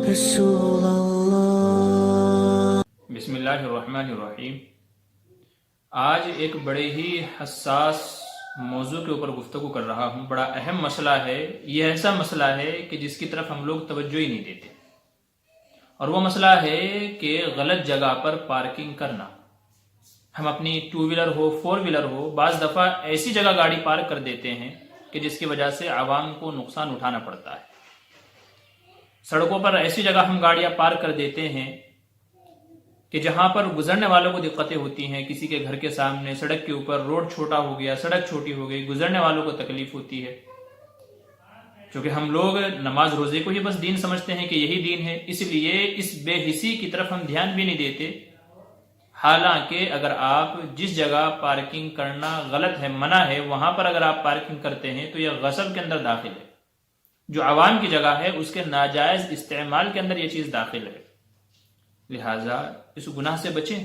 رسول اللہ۔ بسم اللہ الرحمن الرحیم۔ آج ایک بڑے ہی حساس موضوع کے اوپر گفتگو کر رہا ہوں۔ بڑا اہم مسئلہ ہے، یہ ایسا مسئلہ ہے کہ جس کی طرف ہم لوگ توجہ ہی نہیں دیتے، اور وہ مسئلہ ہے کہ غلط جگہ پر پارکنگ کرنا۔ ہم اپنی ٹو ویلر ہو، فور ویلر ہو، بعض دفعہ ایسی جگہ گاڑی پارک کر دیتے ہیں کہ جس کی وجہ سے عوام کو نقصان اٹھانا پڑتا ہے۔ سڑکوں پر ایسی جگہ ہم گاڑیاں پارک کر دیتے ہیں کہ جہاں پر گزرنے والوں کو دقتیں ہوتی ہیں۔ کسی کے گھر کے سامنے سڑک کے اوپر روڈ چھوٹا ہو گیا، سڑک چھوٹی ہو گئی، گزرنے والوں کو تکلیف ہوتی ہے۔ چونکہ ہم لوگ نماز روزے کو ہی بس دین سمجھتے ہیں کہ یہی دین ہے، اس لیے اس بے حسی کی طرف ہم دھیان بھی نہیں دیتے۔ حالانکہ اگر آپ جس جگہ پارکنگ کرنا غلط ہے، منع ہے، وہاں پر اگر آپ پارکنگ کرتے ہیں تو یہ غصب کے اندر داخل ہے۔ جو عوام کی جگہ ہے اس کے ناجائز استعمال کے اندر یہ چیز داخل ہے۔ لہٰذا اس گناہ سے بچیں،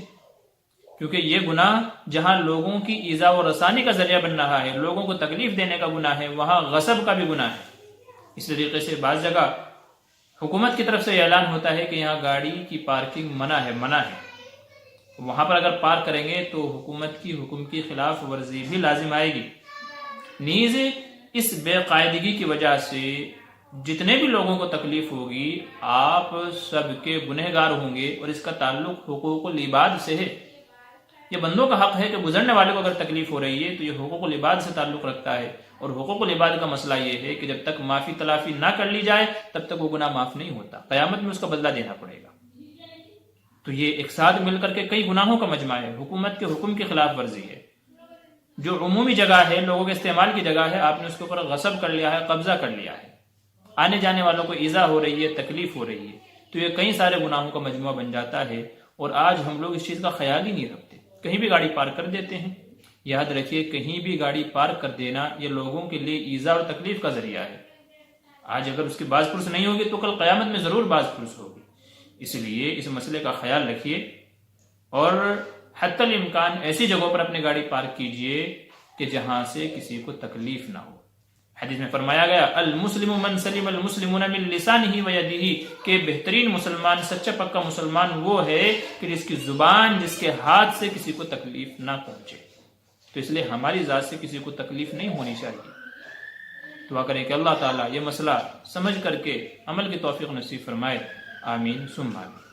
کیونکہ یہ گناہ جہاں لوگوں کی ایذا و رسانی کا ذریعہ بن رہا ہے، لوگوں کو تکلیف دینے کا گناہ ہے، وہاں غصب کا بھی گناہ ہے۔ اس طریقے سے بعض جگہ حکومت کی طرف سے اعلان ہوتا ہے کہ یہاں گاڑی کی پارکنگ منع ہے۔ وہاں پر اگر پارک کریں گے تو حکومت کی حکم کی خلاف ورزی بھی لازم آئے گی۔ نیز اس بے قاعدگی کی وجہ سے جتنے بھی لوگوں کو تکلیف ہوگی، آپ سب کے گنہگار ہوں گے، اور اس کا تعلق حقوق العباد سے ہے۔ یہ بندوں کا حق ہے کہ گزرنے والے کو اگر تکلیف ہو رہی ہے تو یہ حقوق العباد سے تعلق رکھتا ہے، اور حقوق العباد کا مسئلہ یہ ہے کہ جب تک معافی تلافی نہ کر لی جائے تب تک وہ گناہ معاف نہیں ہوتا، قیامت میں اس کا بدلہ دینا پڑے گا۔ تو یہ ایک ساتھ مل کر کے کئی گناہوں کا مجمع ہے، حکومت کے حکم کی خلاف ورزی ہے۔ جو عمومی جگہ ہے، لوگوں کے استعمال کی جگہ ہے، آپ نے اس کے اوپر غصب کر لیا ہے، قبضہ کر لیا ہے، آنے جانے والوں کو ایذا ہو رہی ہے، تکلیف ہو رہی ہے، تو یہ کئی سارے گناہوں کا مجموعہ بن جاتا ہے۔ اور آج ہم لوگ اس چیز کا خیال ہی نہیں رکھتے، کہیں بھی گاڑی پارک کر دیتے ہیں۔ یاد رکھیے، کہیں بھی گاڑی پارک کر دینا یہ لوگوں کے لیے ایذا اور تکلیف کا ذریعہ ہے۔ آج اگر اس کی باز پرس نہیں ہوگی تو کل قیامت میں ضرور باز پرس ہوگی۔ اس لیے اس مسئلے کا خیال رکھیے، اور حتی الامکان ایسی جگہوں پر اپنی گاڑی پارک کیجئے کہ جہاں سے کسی کو تکلیف نہ ہو۔ حدیث میں فرمایا گیا، المسلم من سلم المسلمون من لسانہ و یدہ، کہ بہترین مسلمان، سچا پکا مسلمان وہ ہے کہ جس کی زبان، جس کے ہاتھ سے کسی کو تکلیف نہ پہنچے۔ تو اس لیے ہماری ذات سے کسی کو تکلیف نہیں ہونی چاہیے۔ دعا کریں کہ اللہ تعالیٰ یہ مسئلہ سمجھ کر کے عمل کی توفیق نصیب فرمائے۔ آمین ثم آمین۔